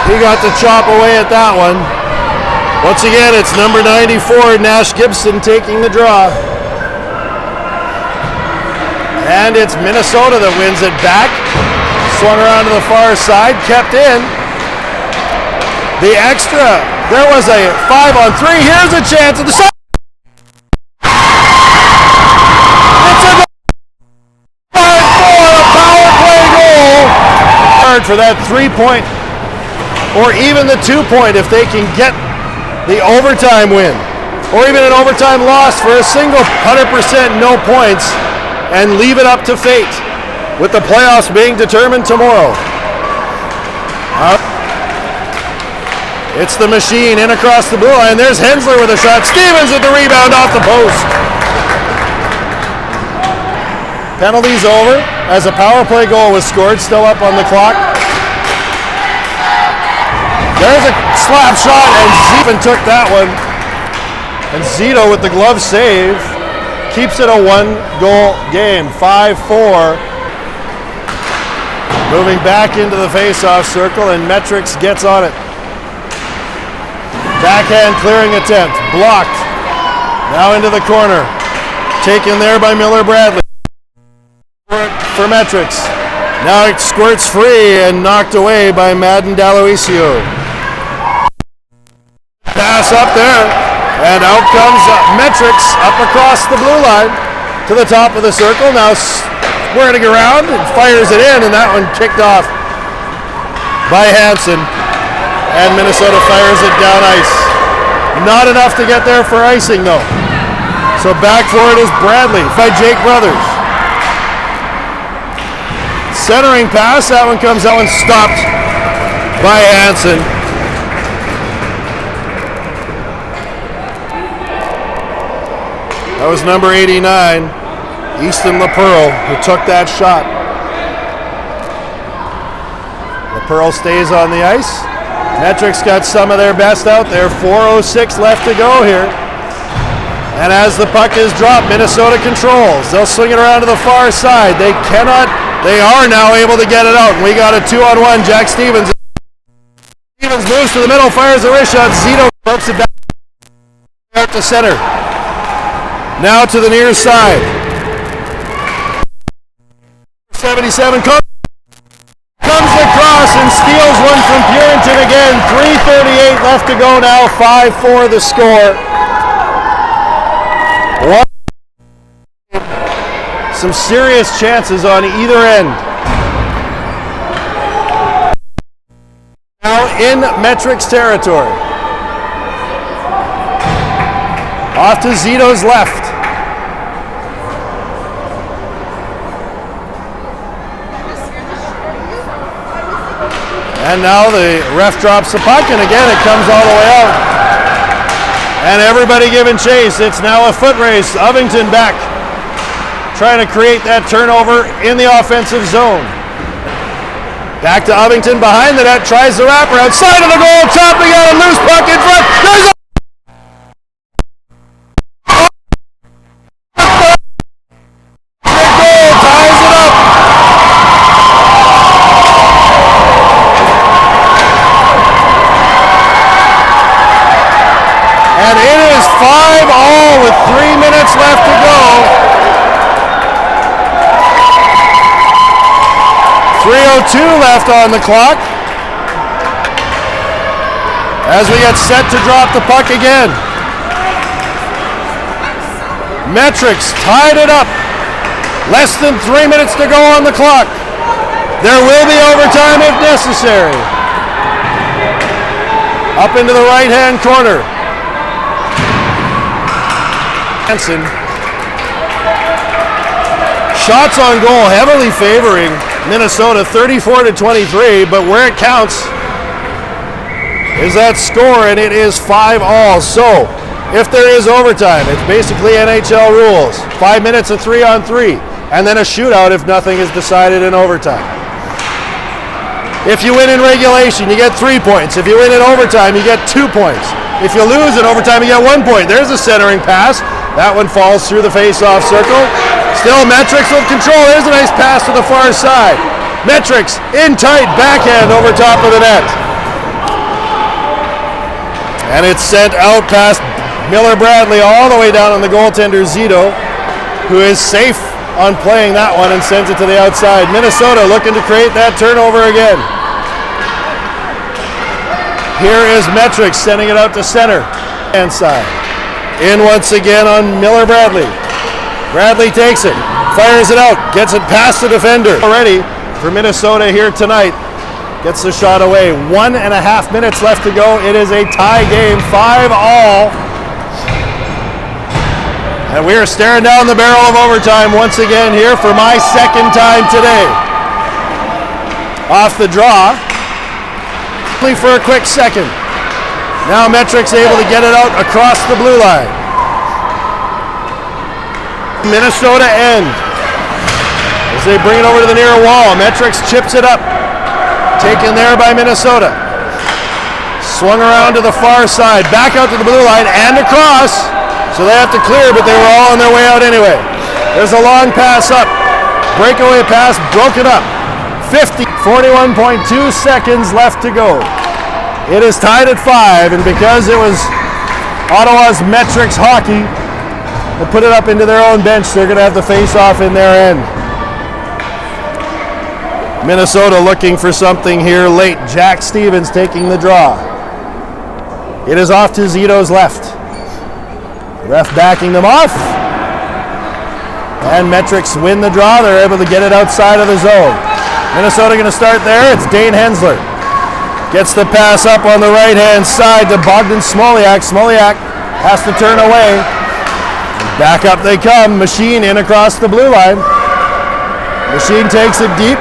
He got to chop away at that one. Once again, it's number 94, Nash Gibson, taking the draw. And it's Minnesota that wins it back. Swung around to the far side, kept in. The extra, there was a 5-on-3. Here's a chance at the side. It's a 5-4, a power play goal. Hard for that 3-point or even the 2-point if they can get the overtime win, or even an overtime loss for a single 100% no points and leave it up to fate, with the playoffs being determined tomorrow. It's the machine in across the blue line. There's Hensler with a shot. Stevens with the rebound off the post. Penalties over as a power play goal was scored, still up on the clock. There's a slap shot, and Zito took that one. And Zito with the glove save keeps it a 1-goal game, 5-4. Moving back into the face-off circle, and Metrix gets on it. Backhand clearing attempt, blocked. Now into the corner. Taken there by Miller Bradley. For Metrix. Now it squirts free and knocked away by Madden D'Aloisio. Pass up there, and out comes Metrix up across the blue line to the top of the circle. Now squirting around and fires it in, and that one kicked off by Hansen, and Minnesota fires it down ice. Not enough to get there for icing though. So back for it is Bradley by Jake Brothers. Centering pass, that one comes out and stopped by Hansen. That was number 89, Easton LaPearl, who took that shot. LaPearl stays on the ice. Metrix got some of their best out there. 4:06 left to go here. And as the puck is dropped, Minnesota controls. They'll swing it around to the far side. They are now able to get it out. And we got a 2-on-1. Jack Stevens. Stevens moves to the middle, fires a wrist shot. Zito pumps it back out to center. Now to the near side. 77 comes across and steals one from Purinton again. 3:38 left to go now. 5-4 the score. Some serious chances on either end. Now in Metrix territory. Off to Zito's left. And now the ref drops the puck, and again it comes all the way out. And everybody giving chase. It's now a foot race. Ovington back, trying to create that turnover in the offensive zone. Back to Ovington behind the net, tries the wrapper outside of the goal, chopping out a loose puck in front. There's a with 3 minutes left to go. 3:02 left on the clock as we get set to drop the puck again. Metrix tied it up. Less than 3 minutes to go on the clock. There will be overtime if necessary. Up into the right-hand corner. Hansen. Shots on goal heavily favoring Minnesota, 34-23, but where it counts is that score, and it is 5-all. So if there is overtime, it's basically NHL rules. 5 minutes of 3-on-3, and then a shootout if nothing is decided in overtime. If you win in regulation, you get 3 points. If you win in overtime, you get 2 points. If you lose in overtime, you get 1 point. There's a centering pass. That one falls through the face-off circle. Still Metrix with control. There's a nice pass to the far side. Metrix in tight, backhand over top of the net. And it's sent out past Miller Bradley all the way down on the goaltender Zito, who is safe on playing that one and sends it to the outside. Minnesota looking to create that turnover again. Here is Metrix sending it out to center. Hand side. In once again on Miller Bradley. Bradley takes it, fires it out, gets it past the defender. Already for Minnesota here tonight. Gets the shot away. 1.5 minutes left to go. It is a tie game, 5-all. And we are staring down the barrel of overtime once again here for my second time today. Off the draw. Only for a quick second. Now Metrix able to get it out across the blue line. Minnesota end. As they bring it over to the near wall, Metrix chips it up. Taken there by Minnesota. Swung around to the far side, back out to the blue line and across. So they have to clear, but they were all on their way out anyway. There's a long pass up. Breakaway pass broken up. 41.2 seconds left to go. It is tied at 5, and because it was Ottawa's Metrix hockey that put it up into their own bench, they're going to have the face-off in their end. Minnesota looking for something here late. Jack Stevens taking the draw. It is off to Zito's left. Ref backing them off. And Metrix win the draw. They're able to get it outside of the zone. Minnesota going to start there. It's Dane Hensler. Gets the pass up on the right-hand side to Bogdan Smoliak. Smoliak has to turn away. Back up they come. Machine in across the blue line. Machine takes it deep.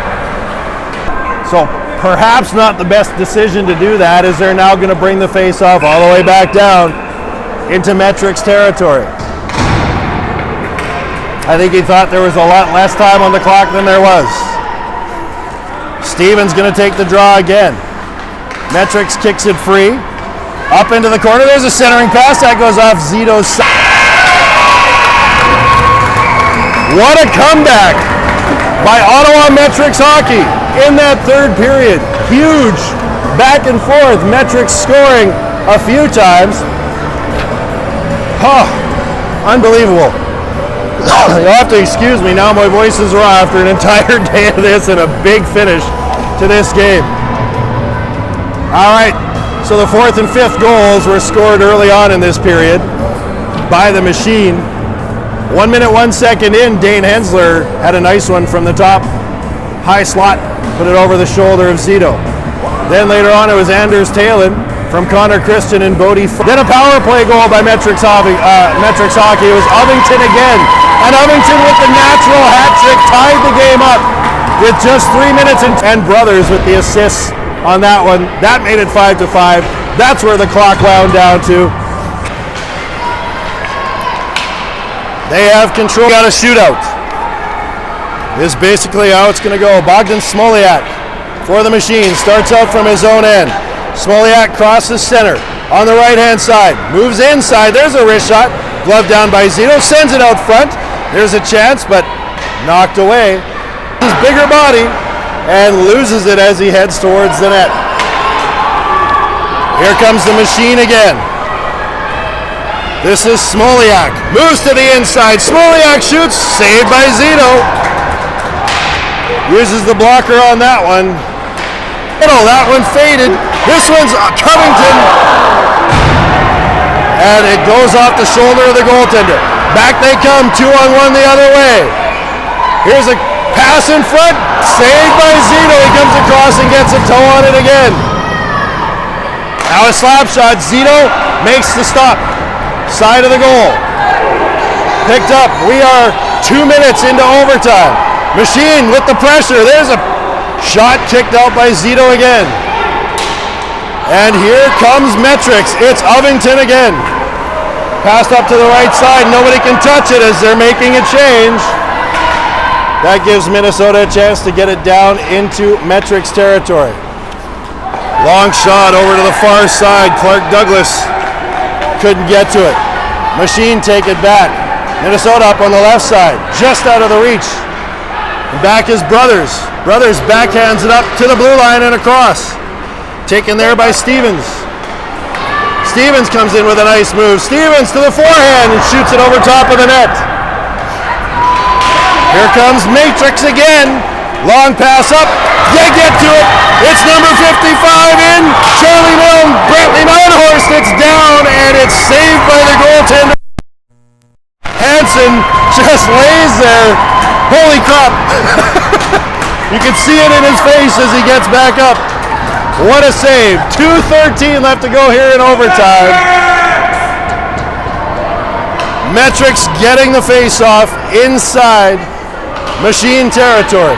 So perhaps not the best decision to do that, as they're now going to bring the face-off all the way back down into Metrix territory. I think he thought there was a lot less time on the clock than there was. Stevens going to take the draw again. Metrix kicks it free. Up into the corner. There's a centering pass. That goes off Zito's side. What a comeback by Ottawa Metrix hockey in that third period. Huge back and forth. Metrix scoring a few times. Oh, unbelievable. You'll have to excuse me now, my voice is raw after an entire day of this and a big finish to this game. All right, so the 4th and 5th goals were scored early on in this period by the Machine. 1 minute, 1 second in, Dane Hensler had a nice one from the top. High slot, put it over the shoulder of Zito. Then later on it was Anders Talon from Connor Christian and Bodie. Then a power play goal by Metrix Hockey. It was Ovington again. And Ovington with the natural hat trick tied the game up with just 3 minutes, and Brothers with the assists on that one. That made it 5-5. That's where the clock wound down to. They have control. Got a shootout. This is basically how it's going to go. Bogdan Smoliak for the Machine starts out from his own end. Smoliak crosses center on the right-hand side. Moves inside. There's a wrist shot. Glove down by Zito. Sends it out front. There's a chance, but knocked away. His bigger body and loses it as he heads towards the net. Here comes the Machine again. This is Smoliak. Moves to the inside. Smoliak shoots. Saved by Zito. Uses the blocker on that one. That one faded. This one's Covington. And it goes off the shoulder of the goaltender. Back they come. 2-on-1 the other way. Here's a pass in front. Saved by Zito. He comes across and gets a toe on it again. Now a slap shot. Zito makes the stop. Side of the goal. Picked up. We are 2 minutes into overtime. Machine with the pressure. There's a shot kicked out by Zito again. And here comes Metrix. It's Ovington again. Passed up to the right side. Nobody can touch it as they're making a change. That gives Minnesota a chance to get it down into Metrix territory. Long shot over to the far side. Clark Douglas couldn't get to it. Machine take it back. Minnesota up on the left side, just out of the reach. And back is Brothers. Brothers backhands it up to the blue line and across. Taken there by Stevens. Stevens comes in with a nice move. Stevens to the forehand and shoots it over top of the net. Here comes Metrix again. Long pass up. They get to it. It's number 55 in. Charlie Milne, Brantley Mountehorst. It's down and it's saved by the goaltender. Hansen just lays there. Holy crap. You can see it in his face as he gets back up. What a save. 2:13 left to go here in overtime. Metrix getting the face-off inside Machine territory.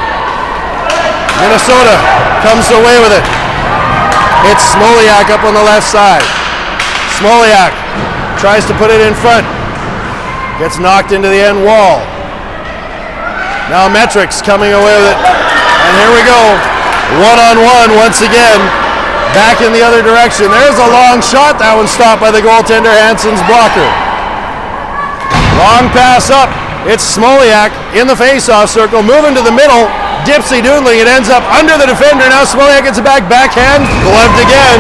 Minnesota comes away with it. It's Smoliak up on the left side. Smoliak tries to put it in front. Gets knocked into the end wall. Now Metrix coming away with it. And here we go. One-on-one once again. Back in the other direction. There's a long shot. That one stopped by the goaltender, Hansen's blocker. Long pass up. It's Smoliak in the face-off circle. Moving to the middle. Dipsy doodling. It ends up under the defender. Now Smoliak gets it back. Backhand. Gloved again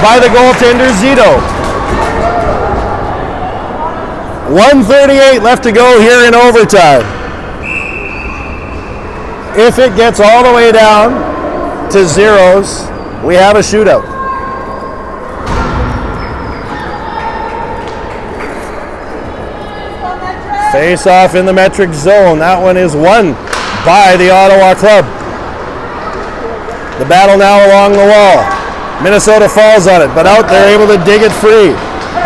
by the goaltender, Zito. 1:38 left to go here in overtime. If it gets all the way down to zeros, we have a shootout. Face off in the Metrix zone. That one is won by the Ottawa club. The battle now along the wall. Minnesota falls on it, but out they're able to dig it free.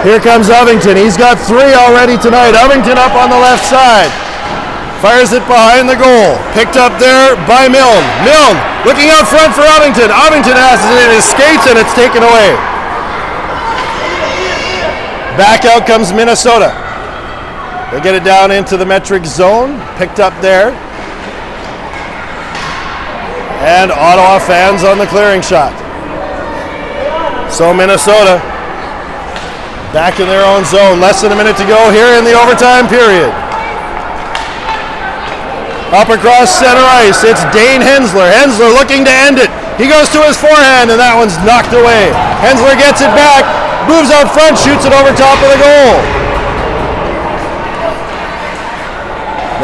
Here comes Ovington. He's got 3 already tonight. Ovington up on the left side. Fires it behind the goal. Picked up there by Milne. Milne looking out front for Ovington. Ovington has it in his skates and it's taken away. Back out comes Minnesota. They get it down into the Metrix zone. Picked up there. And Ottawa fans on the clearing shot. So Minnesota back in their own zone. Less than a minute to go here in the overtime period. Up across center ice, it's Dane Hensler. Hensler looking to end it. He goes to his forehand and that one's knocked away. Hensler gets it back, moves out front, shoots it over top of the goal.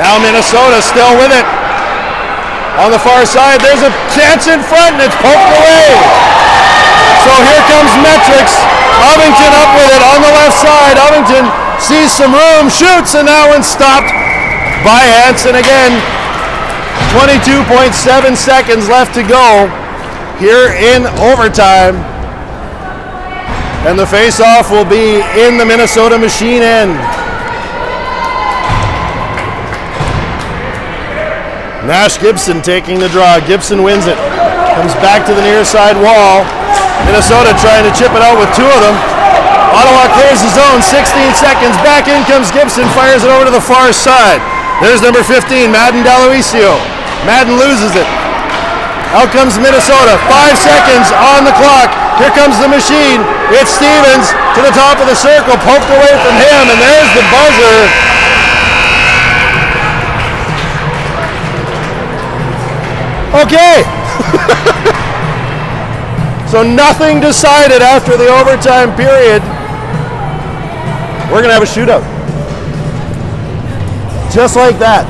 Now Minnesota still with it. On the far side, there's a chance in front and it's poked away. So here comes Metrix. Ovington up with it on the left side. Ovington sees some room, shoots, and that one's stopped by Hansen again. 22.7 seconds left to go here in overtime. And the face-off will be in the Minnesota Machine end. Nash Gibson taking the draw. Gibson wins it. Comes back to the near side wall. Minnesota trying to chip it out with 2 of them. Ottawa clears the zone, 16 seconds. Back in comes Gibson, fires it over to the far side. There's number 15, Madden Daloisio. Madden loses it. Out comes Minnesota, 5 seconds on the clock. Here comes the Machine. It's Stevens to the top of the circle, poked away from him, and there's the buzzer. Okay. So nothing decided after the overtime period. We're going to have a shootout. Just like that.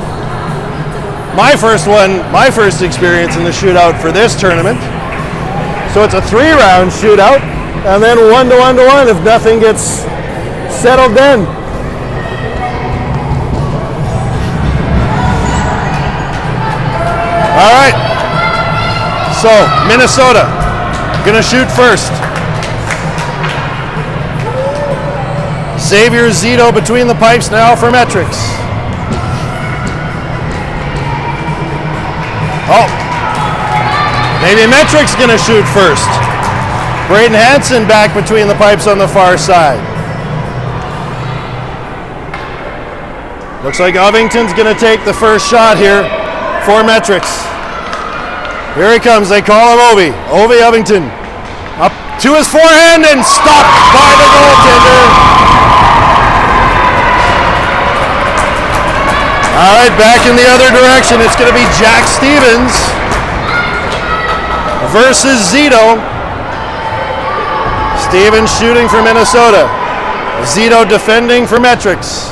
My first experience in the shootout for this tournament. So it's a 3-round shootout, and then 1-to-1-to-1 if nothing gets settled then. All right. So Minnesota gonna shoot first. Xavier Zito between the pipes now for Metrix. Oh, maybe Metrix gonna shoot first. Braden Hansen back between the pipes on the far side. Looks like Ovington's gonna take the first shot here for Metrix. Here he comes. They call him Ovi. Ovi Ovington. Up to his forehand and stopped by the goaltender. All right, back in the other direction. It's going to be Jack Stevens versus Zito. Stevens shooting for Minnesota. Zito defending for Metrix.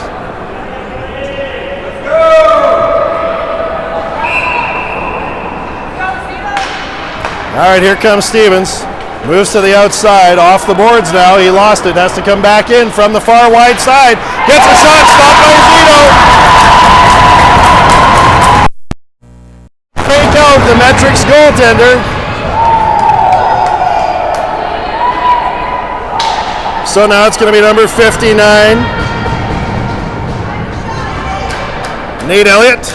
All right, here comes Stevens. Moves to the outside, off the boards now. He lost it, has to come back in from the far wide side. Gets a shot, stopped by Zito. Fake out the Metrix goaltender. So now it's going to be number 59. Nate Elliott.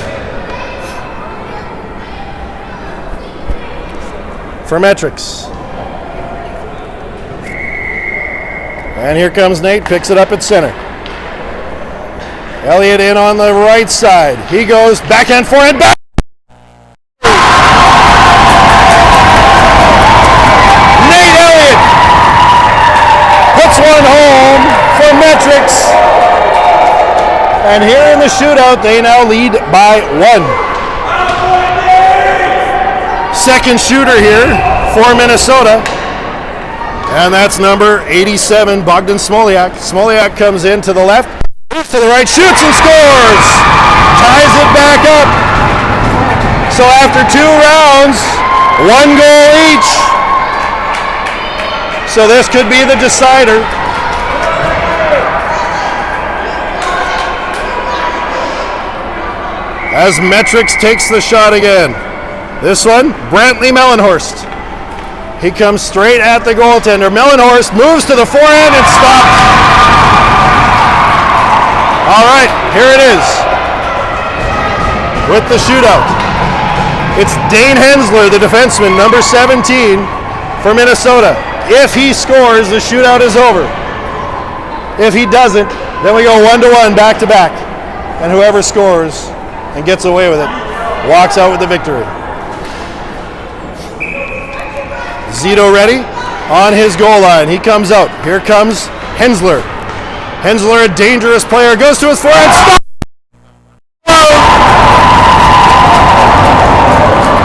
For Metrix. And here comes Nate, picks it up at center. Elliott in on the right side. He goes backhand, forehand, back. Nate Elliott puts one home for Metrix. And here in the shootout, they now lead by 1. Second shooter here for Minnesota. And that's number 87, Bogdan Smoliak. Smoliak comes in to the left, to the right, shoots and scores! Ties it back up. So after 2 rounds, 1 goal each. So this could be the decider. As Metrix takes the shot again. This one, Brantley Mellenhorst. He comes straight at the goaltender. Mellenhorst moves to the forehand and stops. All right, here it is. With the shootout. It's Dane Hensler, the defenseman, number 17 for Minnesota. If he scores, the shootout is over. If he doesn't, then we go 1-1 back to back. And whoever scores and gets away with it walks out with the victory. Zito ready on his goal line. He comes out. Here comes Hensler. Hensler, a dangerous player, goes to his forehand. Stop!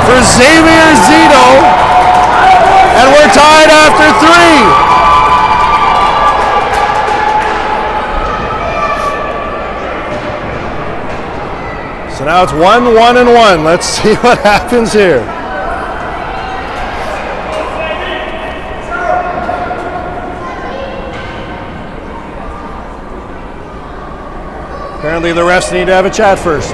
For Xavier Zito. And we're tied after 3. So now it's 1-1-1. Let's see what happens here. Apparently the refs need to have a chat first.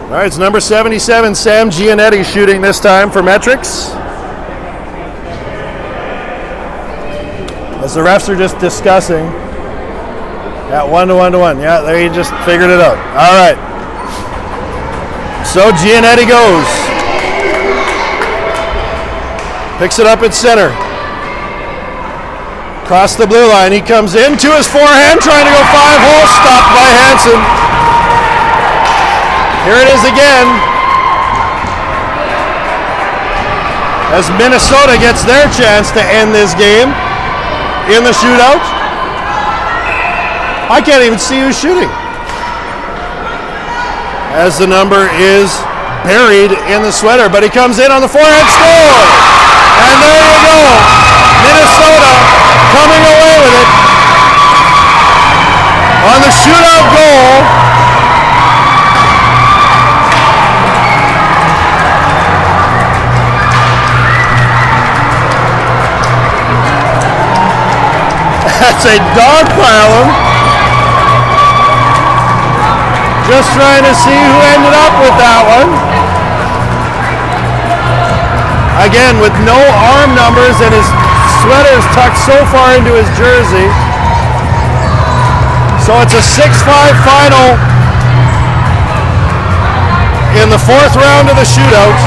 All right, it's number 77, Sam Gianetti shooting this time for Metrix. As the refs are just discussing. Yeah, 1-1-1. Yeah, there you just figured it out. All right. So Gianetti goes. Picks it up at center. Across the blue line, he comes in to his forehand, trying to go 5-hole, stopped by Hansen. Here it is again. As Minnesota gets their chance to end this game in the shootout. I can't even see who's shooting. As the number is buried in the sweater, but he comes in on the forehand, score! And there you go. Minnesota coming away with it on the shootout goal. That's a dog pile. Just trying to see who ended up with that one. Again, with no arm numbers and his sweater's tucked so far into his jersey. So it's a 6-5 final in the 4th round of the shootout.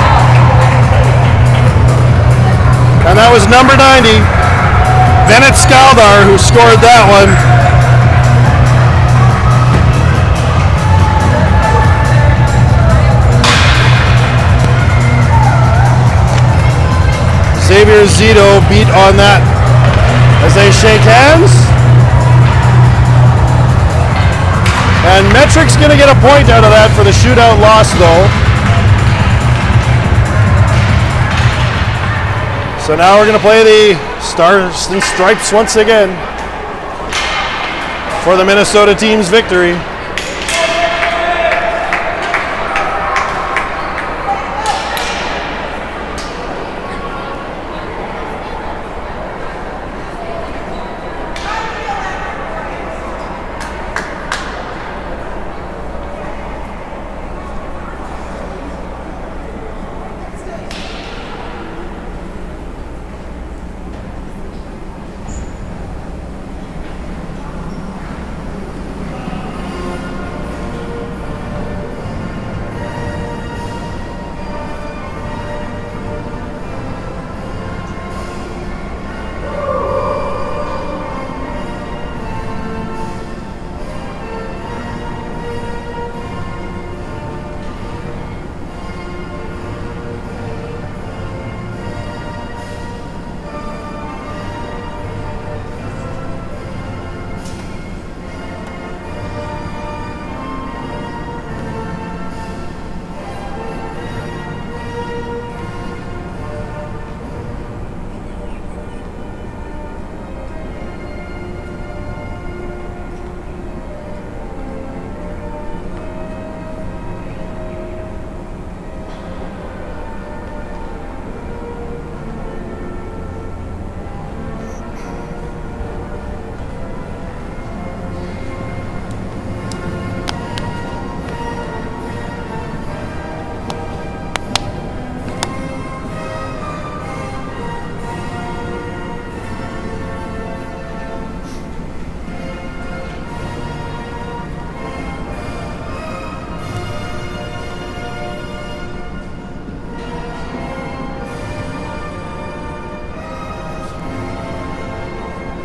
And that was number 90, Bennett Skaldar, who scored that one. Xavier Zito beat on that as they shake hands. And Metrix going to get a point out of that for the shootout loss, though. So now we're going to play the Stars and Stripes once again for the Minnesota team's victory.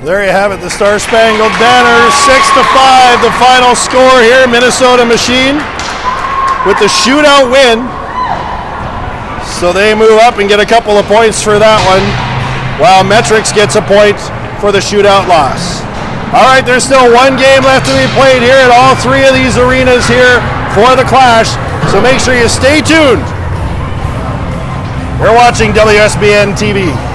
There you have it, the Star Spangled Banner, 6-5, the final score here. Minnesota Machine with the shootout win. So they move up and get a couple of points for that one, while Metrix gets a point for the shootout loss. All right, there's still one game left to be played here at all three of these arenas here for the Clash. So make sure you stay tuned. You're watching WSBN TV.